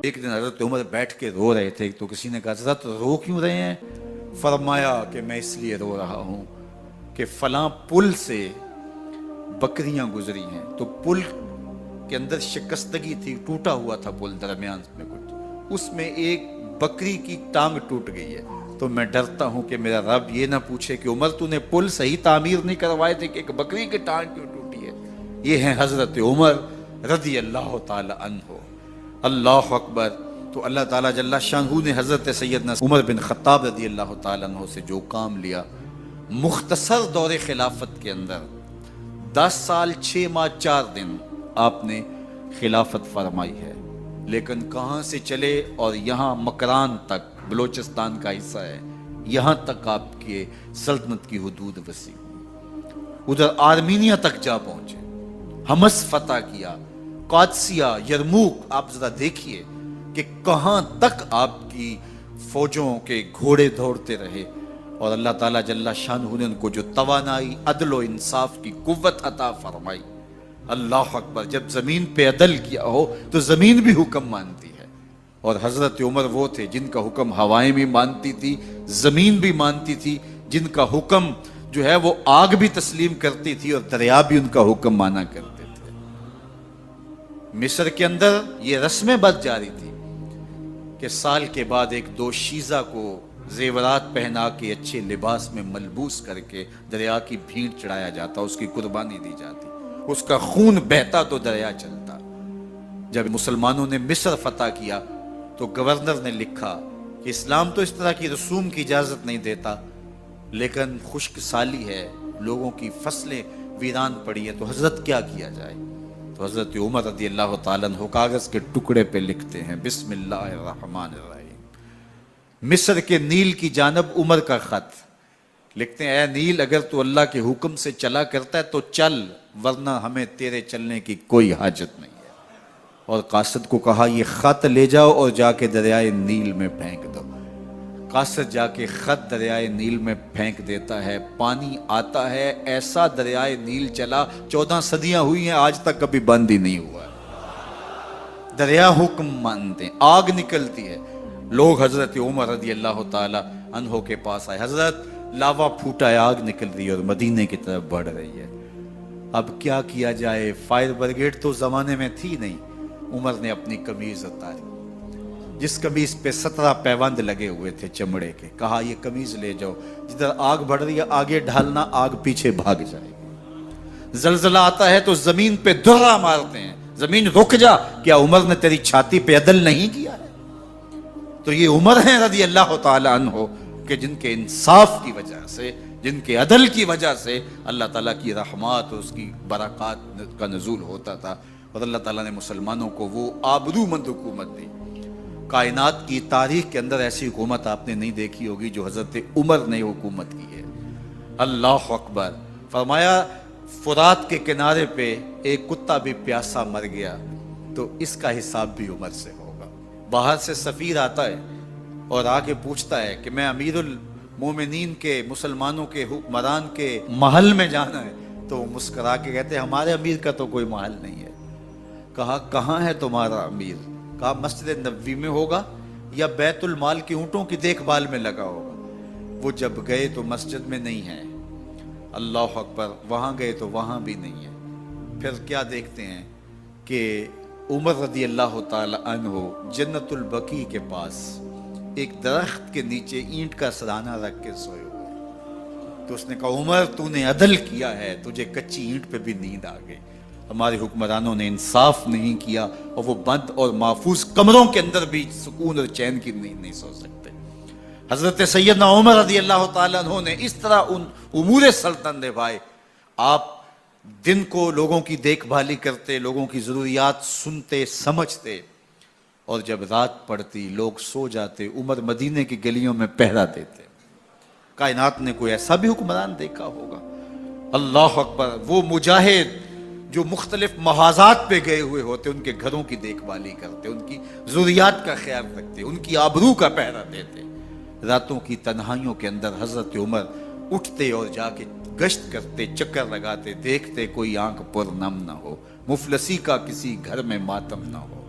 ایک دن حضرت عمر بیٹھ کے رو رہے تھے تو کسی نے کہا حضرت رو کیوں رہے ہیں؟ فرمایا کہ میں اس لیے رو رہا ہوں کہ فلاں پل سے بکریاں گزری ہیں، تو پل کے اندر شکستگی تھی، ٹوٹا ہوا تھا پل درمیان میں کچھ، اس میں ایک بکری کی ٹانگ ٹوٹ گئی ہے، تو میں ڈرتا ہوں کہ میرا رب یہ نہ پوچھے کہ عمر تو نے پل صحیح تعمیر نہیں کروائے تھے کہ ایک بکری کی ٹانگ کیوں ٹوٹی ہے۔ یہ ہیں حضرت عمر رضی اللہ تعالی عنہ۔ اللہ اکبر۔ تو اللہ تعالیٰ جل شانہ نے حضرت سیدنا عمر بن خطاب رضی اللہ تعالیٰ عنہ سے جو کام لیا، مختصر دور خلافت کے اندر 10 سال 6 ماہ 4 دن آپ نے خلافت فرمائی ہے، لیکن کہاں سے چلے اور یہاں مکران تک، بلوچستان کا حصہ ہے، یہاں تک آپ کے سلطنت کی حدود وسیع ہوئی، ادھر آرمینیا تک جا پہنچے، حمص فتح کیا، قادسیہ، یرموک۔ آپ ذرا دیکھیے کہ کہاں تک آپ کی فوجوں کے گھوڑے دوڑتے رہے، اور اللہ تعالیٰ جل شانہ نے ان کو جو توانائی، عدل و انصاف کی قوت عطا فرمائی۔ اللہ اکبر۔ جب زمین پہ عدل کیا ہو تو زمین بھی حکم مانتی ہے، اور حضرت عمر وہ تھے جن کا حکم ہوائیں بھی مانتی تھی، زمین بھی مانتی تھی، جن کا حکم جو ہے وہ آگ بھی تسلیم کرتی تھی اور دریا بھی ان کا حکم مانا کرتے تھے۔ مصر کے اندر یہ رسمیں بد جاری تھی کہ سال کے بعد ایک دوشیزہ کو زیورات پہنا کے اچھے لباس میں ملبوس کر کے دریا کی بھیڑ چڑھایا جاتا، اس کی قربانی دی جاتی، اس کا خون بہتا تو دریا چلتا۔ جب مسلمانوں نے مصر فتح کیا تو گورنر نے لکھا کہ اسلام تو اس طرح کی رسوم کی اجازت نہیں دیتا، لیکن خشک سالی ہے، لوگوں کی فصلیں ویران پڑی ہے، تو حضرت کیا کیا جائے؟ تو حضرت عمر رضی اللہ تعالیٰ عنہ کاغذ کے ٹکڑے پہ لکھتے ہیں بسم اللہ الرحمن الرحیم۔ مصر کے نیل کی جانب عمر کا خط لکھتے ہیں، اے نیل اگر تو اللہ کے حکم سے چلا کرتا ہے تو چل، ورنہ ہمیں تیرے چلنے کی کوئی حاجت نہیں ہے۔ اور قاصد کو کہا یہ خط لے جاؤ اور جا کے دریائے نیل میں پھینک دو۔ قاصد جا کے خط دریائے نیل میں پھینک دیتا ہے، پانی آتا ہے، ایسا دریائے نیل چلا 14 صدیاں ہوئی ہیں آج تک کبھی بند ہی نہیں ہوا۔ دریا حکم مانتے ہیں، آگ نکلتی ہے، لوگ حضرت عمر رضی اللہ تعالی عنہ کے پاس آئے، حضرت لاوا پھوٹا ہے، آگ نکل رہی ہے اور مدینے کی طرف بڑھ رہی ہے، اب کیا کیا جائے؟ فائر بریگیڈ تو زمانے میں تھی نہیں۔ عمر نے اپنی قمیض اتاری، جس قمیض پہ 17 پیوند لگے ہوئے تھے چمڑے کے، کہا یہ قمیض لے جاؤ، جدھر آگ بڑھ رہی ہے آگے ڈھالنا، آگ پیچھے بھاگ جائے گی۔ زلزلہ آتا ہے تو زمین پہ دہرا مارتے ہیں، زمین رک جا، کیا عمر نے تیری چھاتی پہ عدل نہیں کیا ہے؟ تو یہ عمر ہیں رضی اللہ تعالی عنہ کہ جن کے انصاف کی وجہ سے، جن کے عدل کی وجہ سے اللہ تعالیٰ کی رحمات اور اس کی برکات کا نزول ہوتا تھا، اور اللہ تعالیٰ نے مسلمانوں کو وہ آبرو مند حکومت دی۔ کائنات کی تاریخ کے اندر ایسی حکومت آپ نے نہیں دیکھی ہوگی جو حضرت عمر نے حکومت کی ہے۔ اللہ اکبر۔ فرمایا فرات کے کنارے پہ ایک کتا بھی پیاسا مر گیا تو اس کا حساب بھی عمر سے ہوگا۔ باہر سے سفیر آتا ہے اور آ کے پوچھتا ہے کہ میں امیر المومنین کے، مسلمانوں کے حکمران کے محل میں جانا ہے، تو وہ مسکرا کے کہتے ہیں ہمارے امیر کا تو کوئی محل نہیں ہے۔ کہا کہاں ہے تمہارا امیر؟ کہا مسجد نبوی میں ہوگا یا بیت المال کی اونٹوں کی دیکھ بھال میں لگا ہوگا۔ وہ جب گئے تو مسجد میں نہیں ہے، اللہ اکبر، وہاں گئے تو وہاں بھی نہیں ہے۔ پھر کیا دیکھتے ہیں کہ عمر رضی اللہ تعالی عنہ جنت البقیع کے پاس ایک درخت کے نیچے اینٹ کا سرانہ رکھ کے سوئے ہوئے، تو اس نے کہا عمر تو نے عدل کیا ہے، تجھے کچی اینٹ پہ بھی نیند آ گئی۔ ہمارے حکمرانوں نے انصاف نہیں کیا اور وہ بند اور محفوظ کمروں کے اندر بھی سکون اور چین کی نیند نہیں سو سکتے۔ حضرت سیدنا عمر رضی اللہ تعالیٰ عنہ نے اس طرح ان امور سلطنت نبھائے۔ آپ دن کو لوگوں کی دیکھ بھالی کرتے، لوگوں کی ضروریات سنتے سمجھتے، اور جب رات پڑتی لوگ سو جاتے، عمر مدینے کی گلیوں میں پہرا دیتے۔ کائنات نے کوئی ایسا بھی حکمران دیکھا ہوگا؟ اللہ اکبر۔ وہ مجاہد جو مختلف محاذات پہ گئے ہوئے ہوتے، ان کے گھروں کی دیکھ بھالی کرتے، ان کی ضروریات کا خیال رکھتے، ان کی آبرو کا پہرا دیتے۔ راتوں کی تنہائیوں کے اندر حضرت عمر اٹھتے اور جا کے گشت کرتے، چکر لگاتے، دیکھتے کوئی آنکھ پر نم نہ ہو، مفلسی کا کسی گھر میں ماتم نہ ہو۔